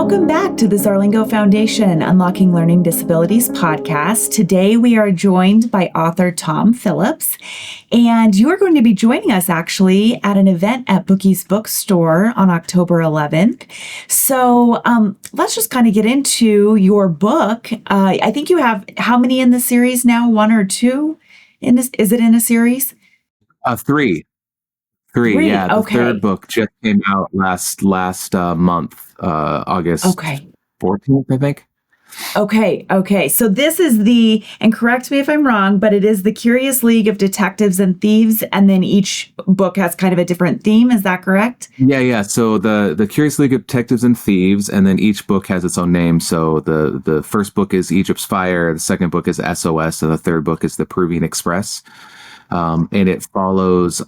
Welcome back to the Zarlengo Foundation Unlocking Learning Disabilities podcast. Today we are joined by author Tom Phillips, and you are going to be joining us actually at an event at Bookies Bookstore on October 11th. So let's just kind of get into your book. I think you have how many in the series now? One or two? Is it in a series? Three. Yeah. The Okay. third book just came out last month, August 14th, I think. Okay. So this is and correct me if I'm wrong, but it is the Curious League of Detectives and Thieves, and then each book has kind of a different theme. Is that correct? Yeah. So the Curious League of Detectives and Thieves, and then each book has its own name. So the first book is Egypt's Fire, the second book is SOS, and the third book is The Peruvian Express. And it follows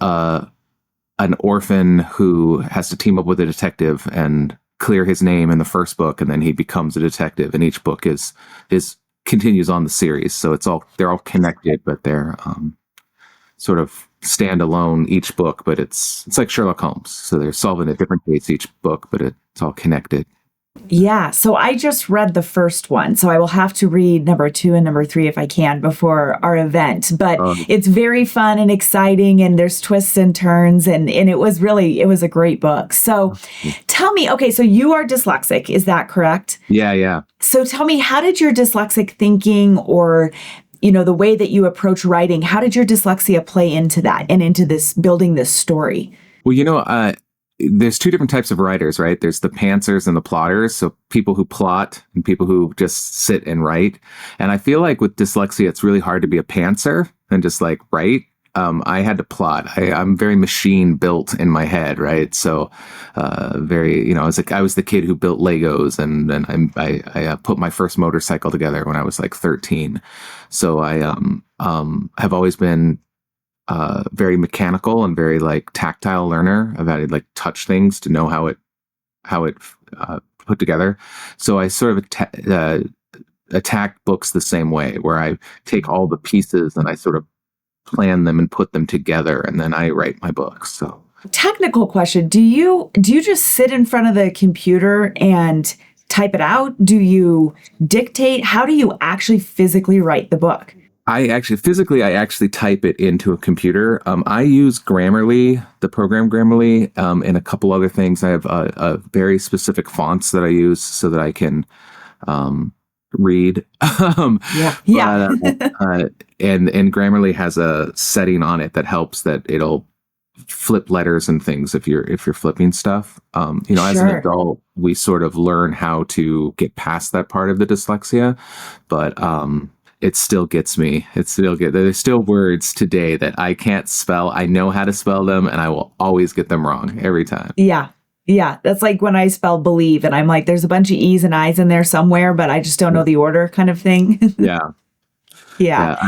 an orphan who has to team up with a detective and clear his name in the first book, and then he becomes a detective. And each book is continues on the series, so they're all connected, but they're sort of standalone each book. But it's like Sherlock Holmes, so they're solving a different case each book, but it's all connected. Yeah, so I just read the first one, so I will have to read number 2 and number 3 if I can before our event. But it's very fun and exciting, and there's twists and turns, and it was a great book. So tell me, okay, so you are dyslexic, is that correct? Yeah. So tell me, how did your dyslexic thinking, or the way that you approach writing, how did your dyslexia play into that and into this building this story? Well, there's two different types of writers, right? There's the pantsers and the plotters. So people who plot and people who just sit and write. And I feel like with dyslexia, it's really hard to be a pantser and just like write. I had to plot. I'm very machine built in my head, right? So, I was the kid who built Legos, and I put my first motorcycle together when I was like 13. So I have always been very mechanical and very like tactile learner. I've had to like touch things to know how it put together. So I sort of attack books the same way, where I take all the pieces and I sort of plan them and put them together, and then I write my books. So, technical question: Do you just sit in front of the computer and type it out? Do you dictate? How do you actually physically write the book? I actually type it into a computer. I use Grammarly, the program Grammarly, and a couple other things. I have a very specific fonts that I use so that I can read. And Grammarly has a setting on it that helps that it'll flip letters and things if you're flipping stuff. As an adult, we sort of learn how to get past that part of the dyslexia, but it still gets me. There's still words today that I can't spell. I know how to spell them, and I will always get them wrong every time. Yeah. That's like when I spell believe, and I'm like, there's a bunch of E's and I's in there somewhere, but I just don't know the order, kind of thing. Yeah.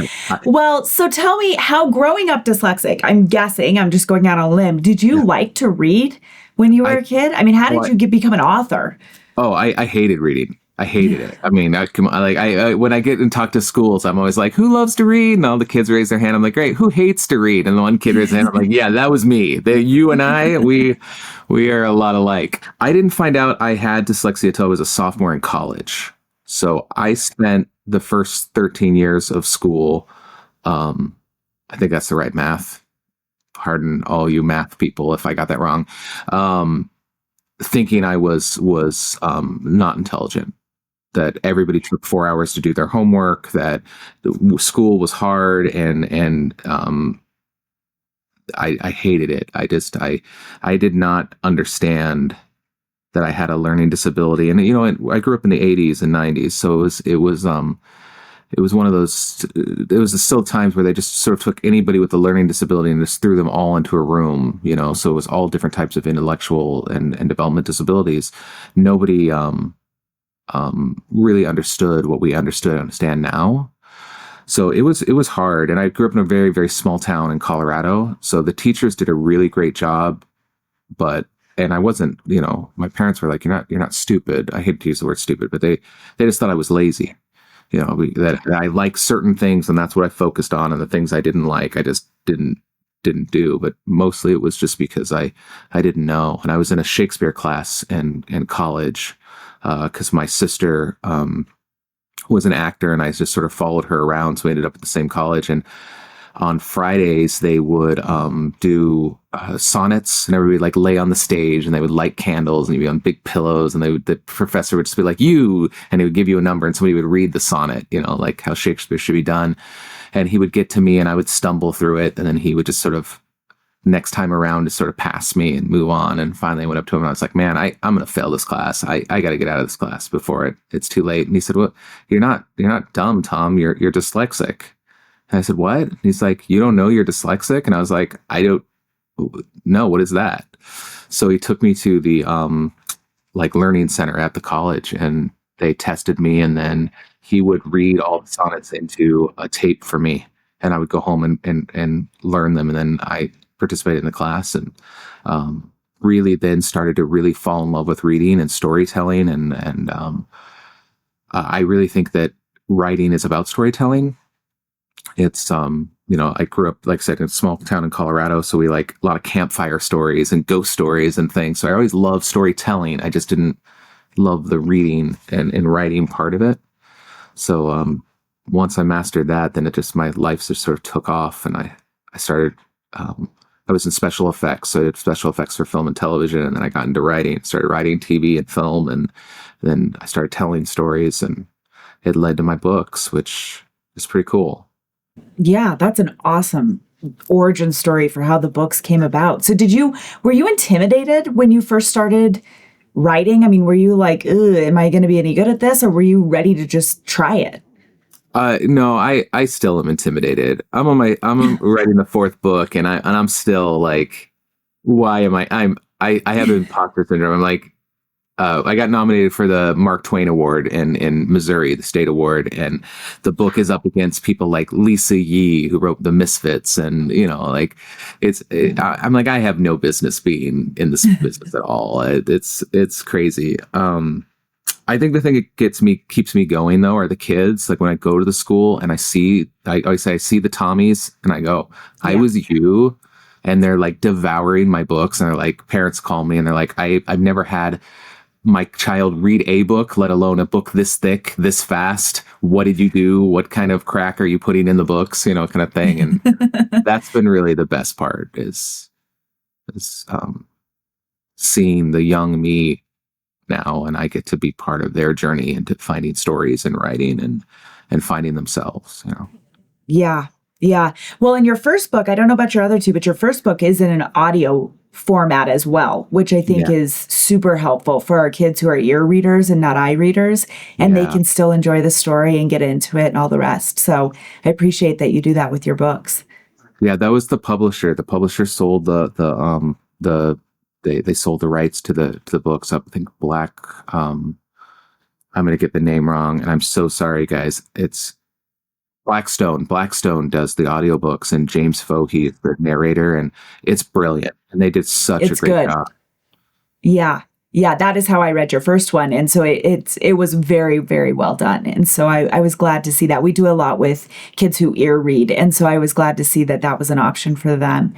Well, so tell me, how growing up dyslexic, I'm guessing, I'm just going out on a limb, did you like to read when you were a kid? I mean, how did you become an author? Oh, I hated reading. I hated it. I mean, when I get and talk to schools, I'm always like, who loves to read? And all the kids raise their hand. I'm like, great. Who hates to read? And the one kid raised their hand. I'm like, yeah, that was me. You and I, we are a lot alike. I didn't find out I had dyslexia until I was a sophomore in college. So I spent the first 13 years of school. I think that's the right math. Pardon all you math people if I got that wrong. Thinking I was not intelligent. That everybody took 4 hours to do their homework, that school was hard, and I hated it. I did not understand that I had a learning disability. And I grew up in the 80s and 90s, so it was one of those. It was still times where they just sort of took anybody with a learning disability and just threw them all into a room. So it was all different types of intellectual and development disabilities. Nobody really understood what we understand now. So it was hard. And I grew up in a very, very small town in Colorado. So the teachers did a really great job, and I wasn't, my parents were like, you're not stupid. I hate to use the word stupid, but they just thought I was lazy. That I like certain things, and that's what I focused on. And the things I didn't like, I just didn't do. But mostly it was just because I didn't know. And I was in a Shakespeare class in college. because my sister was an actor, and I just sort of followed her around. So we ended up at the same college. And on Fridays, they would do sonnets, and everybody would like lay on the stage, and they would light candles, and you'd be on big pillows, and the professor would just be like, you, and he would give you a number, and somebody would read the sonnet, like how Shakespeare should be done. And he would get to me, and I would stumble through it, and then he would just sort of next time around just sort of pass me and move on. And finally I went up to him and I was like, man, I'm going to fail this class. I got to get out of this class before it's too late. And he said, well, you're not dumb, Tom. You're dyslexic. And I said, what? And he's like, you don't know you're dyslexic? And I was like, I don't know. What is that? So he took me to the learning center at the college, and they tested me, and then he would read all the sonnets into a tape for me, and I would go home and learn them. And then I participated in the class, and really then started to really fall in love with reading and storytelling. And I really think that writing is about storytelling. It's, I grew up, like I said, in a small town in Colorado. So we like a lot of campfire stories and ghost stories and things. So I always loved storytelling. I just didn't love the reading and writing part of it. So once I mastered that, then my life just sort of took off, and I started, I was in special effects. So I did special effects for film and television. And then I got into writing, started writing TV and film. And then I started telling stories, and it led to my books, which is pretty cool. Yeah, that's an awesome origin story for how the books came about. So were you intimidated when you first started writing? I mean, were you like, am I going to be any good at this? Or were you ready to just try it? No, I still am intimidated. I'm writing the fourth book, and I'm still like, why am I have imposter syndrome. I'm like, I got nominated for the Mark Twain Award in Missouri, the state award. And the book is up against people like Lisa Yee, who wrote The Misfits. And, I'm like, I have no business being in this business at all. It's crazy. I think the thing that keeps me going though are the kids. Like when I go to the school and I always say I see the Tommies, and I go, I was you, and they're like devouring my books, and they're like, parents call me and they're like, I've never had my child read a book, let alone a book this thick, this fast. What did you do? What kind of crack are you putting in the books? Kind of thing. And that's been really the best part is seeing the young me now, and I get to be part of their journey into finding stories and writing and finding themselves, Yeah. Yeah. Well, in your first book, I don't know about your other two, but your first book is in an audio format as well, which I think is super helpful for our kids who are ear readers and not eye readers, and they can still enjoy the story and get into it and all the rest. So I appreciate that you do that with your books. Yeah, that was the publisher. The publisher sold they sold the rights to the books. I think I'm going to get the name wrong, and I'm so sorry, guys. It's Blackstone. Blackstone does the audiobooks, and James Fohe is the narrator, and it's brilliant. And they did such a great job. Yeah. Yeah, that is how I read your first one. And so it was very, very well done. And so I was glad to see that. We do a lot with kids who ear read. And so I was glad to see that was an option for them.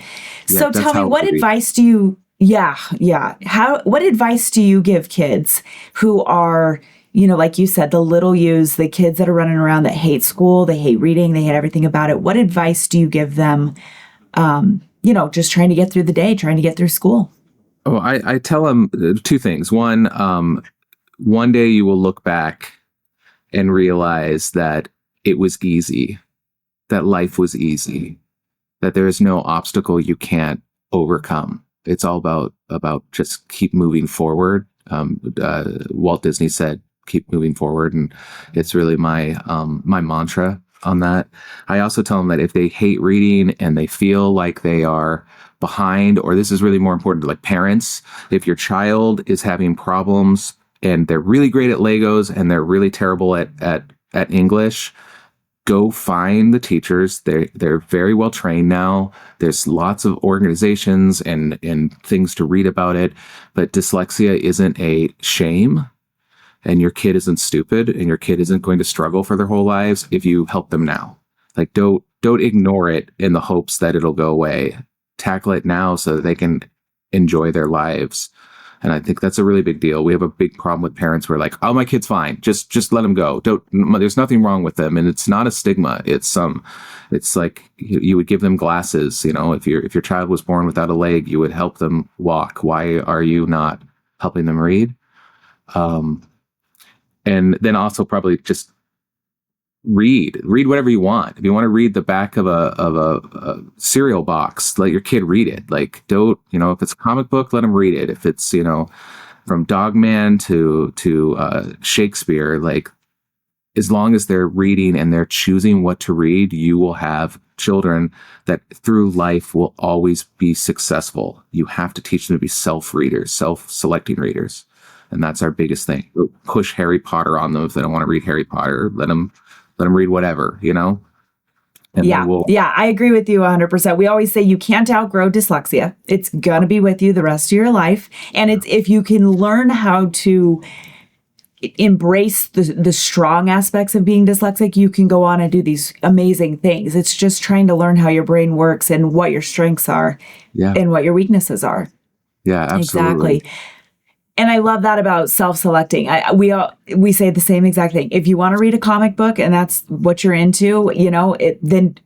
Yeah, so tell me, what advice do you, what advice do you give kids who are, like you said, the little U's, the kids that are running around that hate school, they hate reading, they hate everything about it. What advice do you give them, just trying to get through the day, trying to get through school? Oh, I tell them two things. One day you will look back and realize that it was easy, that life was easy, that there is no obstacle you can't overcome. It's all about just keep moving forward. Walt Disney said, keep moving forward. And it's really my mantra on that. I also tell them that if they hate reading and they feel like they are behind, or this is really more important to like parents, if your child is having problems and they're really great at Legos and they're really terrible at English, go find the teachers. They're very well trained now. There's lots of organizations and things to read about it, but dyslexia isn't a shame. And your kid isn't stupid, and your kid isn't going to struggle for their whole lives if you help them now. Like, don't ignore it in the hopes that it'll go away. Tackle it now so that they can enjoy their lives. And I think that's a really big deal. We have a big problem with parents who are like, oh, my kid's fine. Just let him go. There's nothing wrong with them. And it's not a stigma. It's like you would give them glasses. If your child was born without a leg, you would help them walk. Why are you not helping them read? And then also probably just read whatever you want. If you want to read the back of a cereal box, let your kid read it. Like, don't, if it's a comic book, let them read it. If it's, from Dogman to Shakespeare, like, as long as they're reading and they're choosing what to read, you will have children that through life will always be successful. You have to teach them to be self-readers, self-selecting readers. And that's our biggest thing. Push Harry Potter on them if they don't want to read Harry Potter. Let them read whatever, And yeah, I agree with you 100%. We always say you can't outgrow dyslexia. It's going to be with you the rest of your life. And it's if you can learn how to embrace the strong aspects of being dyslexic, you can go on and do these amazing things. It's just trying to learn how your brain works and what your strengths are and what your weaknesses are. Yeah, absolutely. Exactly. And I love that about self-selecting. We say the same exact thing. If you want to read a comic book and that's what you're into, then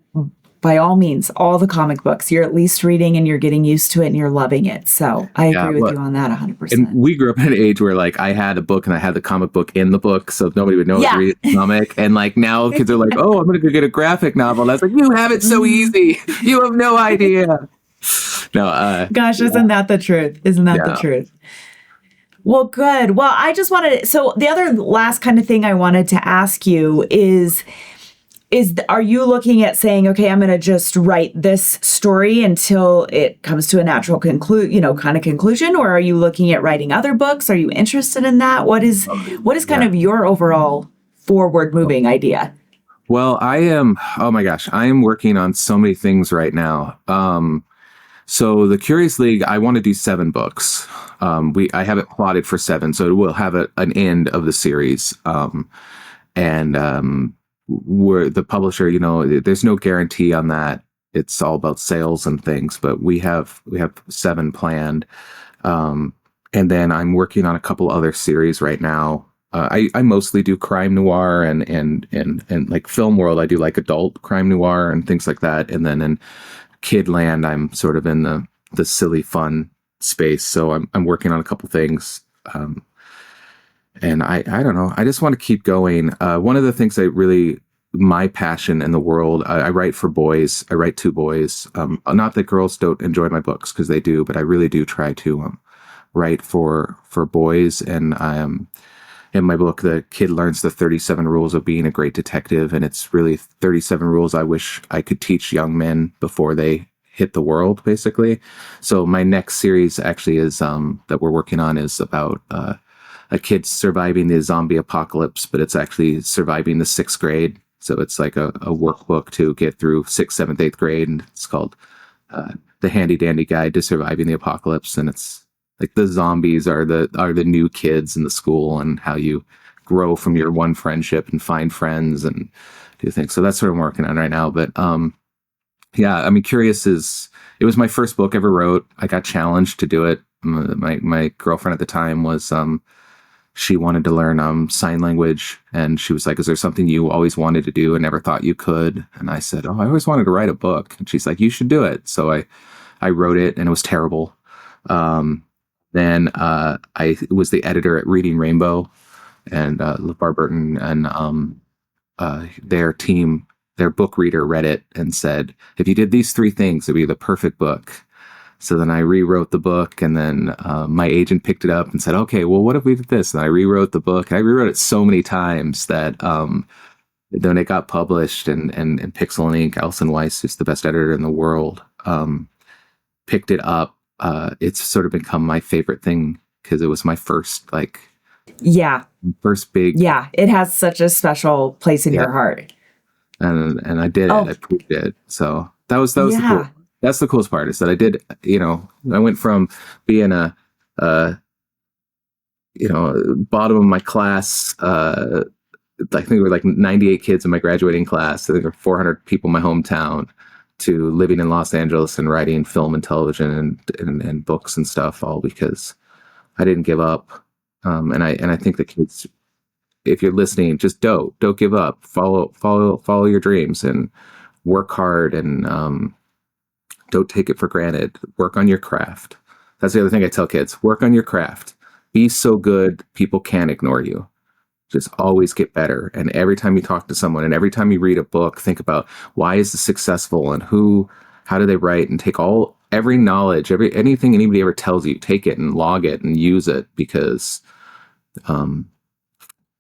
by all means, all the comic books, you're at least reading and you're getting used to it and you're loving it. So I agree with you on that 100%. And we grew up in an age where like I had a book and I had the comic book in the book, so nobody would know to read a comic. And like now kids are like, oh, I'm going to go get a graphic novel. And I was like, you have it so easy. You have no idea. No, gosh, isn't that the truth? Isn't that the truth? Well, good. Well, I just so the other last kind of thing I wanted to ask you is are you looking at saying, okay, I'm going to just write this story until it comes to a natural conclusion, or are you looking at writing other books? Are you interested in that? What is kind of your overall forward moving idea? Well, I am working on so many things right now. So the Curious League, I want to do 7 books. I have it plotted for 7, so it will have an end of the series. We're the publisher, there's no guarantee on that. It's all about sales and things, but we have 7 planned. And then I'm working on a couple other series right now. I mostly do crime noir and like film world. I do like adult crime noir and things like that. And then in kid land, I'm sort of in the silly fun space. So I'm working on a couple things. And I don't know. I just want to keep going. One of the things my passion in the world, I write for boys. I write to boys. Not that girls don't enjoy my books, because they do, but I really do try to write for boys. And in my book, the kid learns the 37 rules of being a great detective. And it's really 37 rules I wish I could teach young men before they hit the world, basically. So my next series actually is that we're working on is about a kid surviving the zombie apocalypse, but it's actually surviving the 6th grade. So it's like a workbook to get through 6th, 7th, 8th grade. And it's called The Handy Dandy Guide to Surviving the Apocalypse. And it's like the zombies are the new kids in the school, and how you grow from your one friendship and find friends and do things. So that's what I'm working on right now. But Curious it was my first book I ever wrote. I got challenged to do it. My girlfriend at the time was she wanted to learn sign language, and she was like, is there something you always wanted to do and never thought you could? And I said, I always wanted to write a book. And she's like, you should do it. So I wrote it, and it was terrible. Then I was the editor at Reading Rainbow, and LeVar Burton and their book reader read it and said, if you did these 3 things, it'd be the perfect book. So then I rewrote the book, and then my agent picked it up and said, okay, well, what if we did this? And I rewrote the book. I rewrote it so many times that then it got published, and Pixel and Ink, Alison Weiss, who's the best editor in the world, picked it up. It's sort of become my favorite thing, because it was my first big. Yeah, it has such a special place in your heart. And I did it. I proved it. So that was that's the coolest part, is that I did, I went from being a bottom of my class, I think there were like 98 kids in my graduating class. I think there were 400 people in my hometown, to living in Los Angeles and writing film and television and books and stuff, all because I didn't give up. And I think the kids, if you're listening, just don't give up. Follow your dreams and work hard, and don't take it for granted. Work on your craft. That's the other thing I tell kids. Work on your craft. Be so good, people can't ignore you. Just always get better. And every time you talk to someone and every time you read a book, think about, why is this successful, and how do they write, and take every knowledge, anything anybody ever tells you, take it and log it and use it, because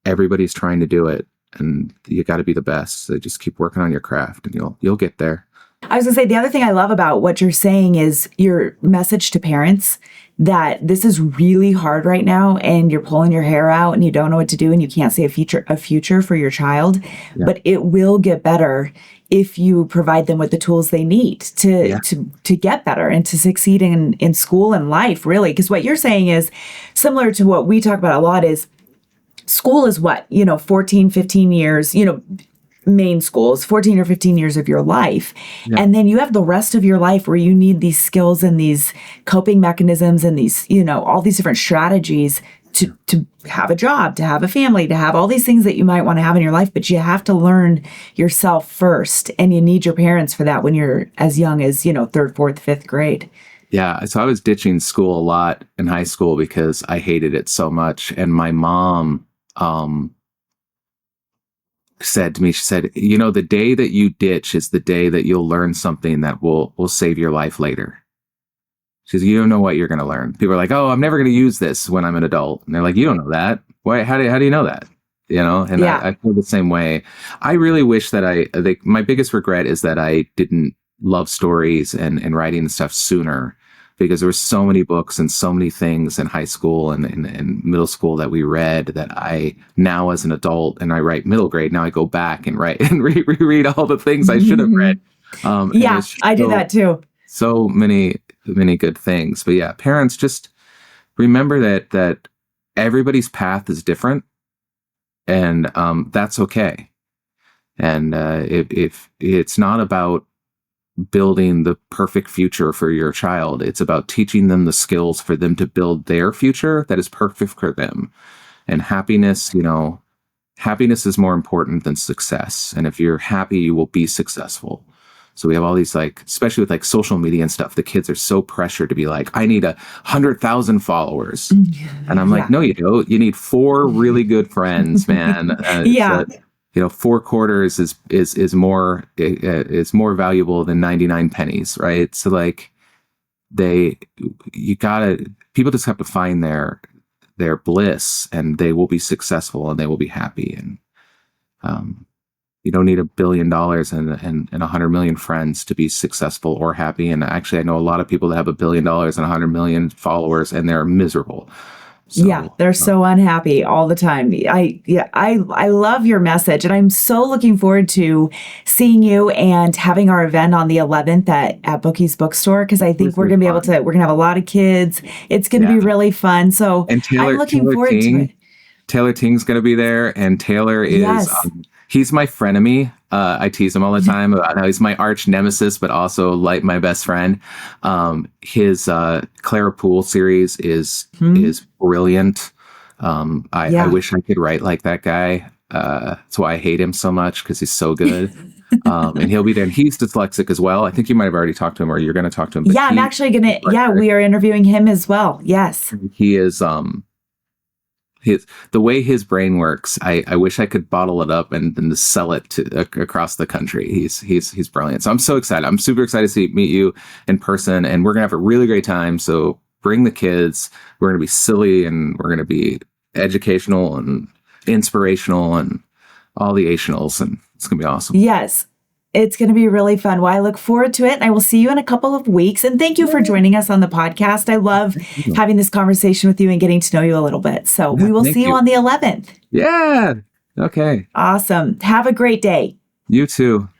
everybody's trying to do it, and you got to be the best. So just keep working on your craft, and you'll get there. I was going to say, the other thing I love about what you're saying is your message to parents that this is really hard right now, and you're pulling your hair out and you don't know what to do, and you can't see a future for your child, but it will get better if you provide them with the tools they need to get better and to succeed in school and life, really. Because what you're saying is similar to what we talk about a lot. Is school is what, 14, 15 years, main school is 14 or 15 years of your life. Yeah. And then you have the rest of your life where you need these skills and these coping mechanisms and these, all these different strategies to have a job, to have a family, to have all these things that you might want to have in your life. But you have to learn yourself first. And you need your parents for that when you're as young as, third, fourth, fifth grade. Yeah. So I was ditching school a lot in high school because I hated it so much. And my mom, said to me, she said, the day that you ditch is the day that you'll learn something that will save your life later. She says, you don't know what you're going to learn. People are like, oh, I'm never going to use this when I'm an adult. And they're like, you don't know that. Why? How do you know that? And I feel the same way. I really wish that my biggest regret is that I didn't love stories and writing and stuff sooner, because there were so many books and so many things in high school and middle school that we read that I now, as an adult, and I write middle grade, now I go back and write and reread all the things I should have read. I do that too. So many good things. But yeah, parents, just remember that everybody's path is different, and that's okay. And if it's not about building the perfect future for your child, it's about teaching them the skills for them to build their future that is perfect for them. And happiness, happiness is more important than success. And if you're happy, you will be successful. So we have all these, especially with social media and stuff, the kids are so pressured to be like, I need 100,000 followers. And I'm like, no, you don't. You need 4 really good friends, man. 4 quarters is more valuable than 99 pennies, right? So people just have to find their bliss, and they will be successful and they will be happy. And you don't need $1 billion and 100 million friends to be successful or happy. And actually, I know a lot of people that have $1 billion and 100 million followers, and they're miserable. So, they're so unhappy all the time. I love your message, and I'm so looking forward to seeing you and having our event on the 11th at Bookies Bookstore, because I think we're going to have a lot of kids. It's going to be really fun. So I'm looking forward to it. Taylor Ting's going to be there, and Taylor is he's my frenemy. I tease him all the time about how he's my arch nemesis, but also my best friend. His Clara Poole series is brilliant. I wish I could write like that guy. That's why I hate him so much, because he's so good. And he'll be there. And he's dyslexic as well. I think you might have already talked to him, or you're going to talk to him. I'm actually going to. We are interviewing him as well. Yes. He is. The way his brain works, I wish I could bottle it up and sell it across the country. He's brilliant. So I'm so excited. I'm super excited to meet you in person, and we're gonna have a really great time. So bring the kids. We're gonna be silly, and we're gonna be educational and inspirational and all the ationals, and it's gonna be awesome. Yes. It's going to be really fun. Well, I look forward to it. And I will see you in a couple of weeks. And thank you for joining us on the podcast. I love having this conversation with you and getting to know you a little bit. So we will see you on the 11th. Yeah. Okay. Awesome. Have a great day. You too.